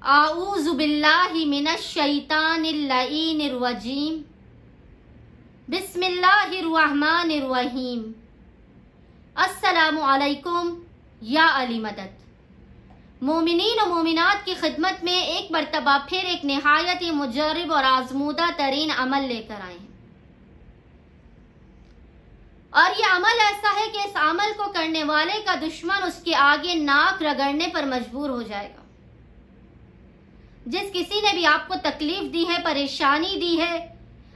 आऊज़ु बिल्लाहि मिनश शैतानिर लईनिर रजीम। बिस्मिल्लाहिर रहमानिर रहीम। अस्सलामु अलैकुम या अली मदद। मोमिनीन और मोमिनात की खिदमत में एक मरतबा फिर एक निहायत ही मुजर्रब और आजमूदा तरीन अमल लेकर आए हैं। और ये अमल ऐसा है कि इस अमल को करने वाले का दुश्मन उसके आगे नाक रगड़ने पर मजबूर हो जाएगा। जिस किसी ने भी आपको तकलीफ दी है, परेशानी दी है,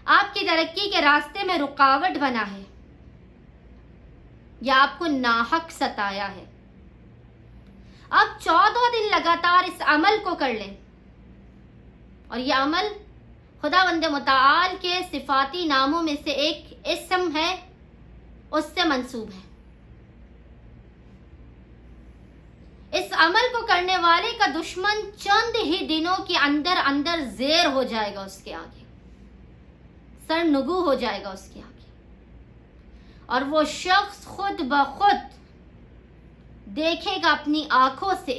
आपकी तरक्की के रास्ते में रुकावट बना है या आपको नाहक सताया है, अब 14 दिन लगातार इस अमल को कर लें। और यह अमल खुदावंद मुताल के सिफाती नामों में से एक इस्म है, उससे मंसूब है। इस अमल को करने वाले का दुश्मन चंद ही दिनों के अंदर अंदर ज़ेर हो जाएगा, उसके आगे सरनुगू हो जाएगा उसके आगे, और वो शख्स खुद ब खुद देखेगा अपनी आंखों से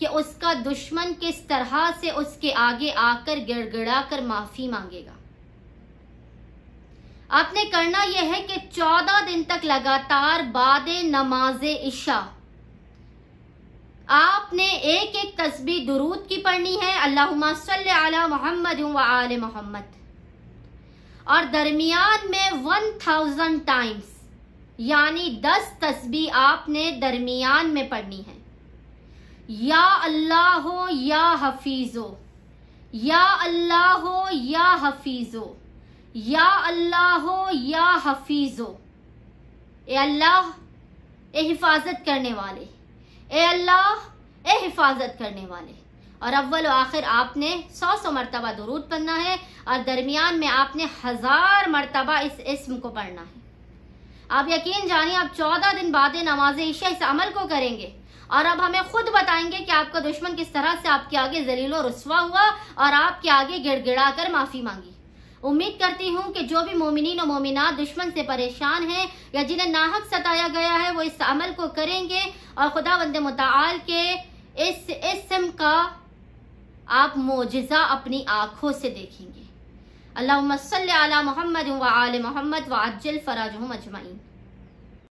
कि उसका दुश्मन किस तरह से उसके आगे आकर गिड़गिड़ा कर माफी मांगेगा। आपने करना यह है कि 14 दिन तक लगातार बाद नमाज इशा आपने एक एक तस्बीह दुरूद की पढ़नी है, अल्लाहुम्मा सल्ली अला मुहम्मद व आले मोहम्मद, और दरमियान में 1000 टाइम्स यानी 10 तस्बीह आपने दरमियान में पढ़नी है। या अल्लाह या हफीजो, या अल्लाह या हफीजो, या अल्लाह या हफीजो। ए अल्लाह ए हिफाजत करने वाले, ए अल्लाह ए हिफाजत करने वाले। और अव्वल आखिर आपने 100 मरतबा दुरूद पढ़ना है, और दरमियान में आपने 1000 मरतबा इस इस्म को पढ़ना है। आप यकीन जानिए, आप 14 दिन बाद नमाज इशा इस अमल को करेंगे और अब हमें खुद बताएंगे कि आपका दुश्मन किस तरह से आपके आगे जलील और रुस्वा हुआ और आपके आगे गिड़गिड़ा कर माफी मांगी। उम्मीद करती हूँ कि जो भी मोमिनीन और मोमिनात दुश्मन से परेशान हैं या जिन्हें नाहक सताया गया है, वो इस अमल को करेंगे और खुदावंद मुताल के इस इस्म का आप मोजिज़ा अपनी आंखों से देखेंगे। अल्लाहुम्मा सल्ली अला मुहम्मद व आले मोहम्मद व अज्जिल फराजहुम अजमाइन।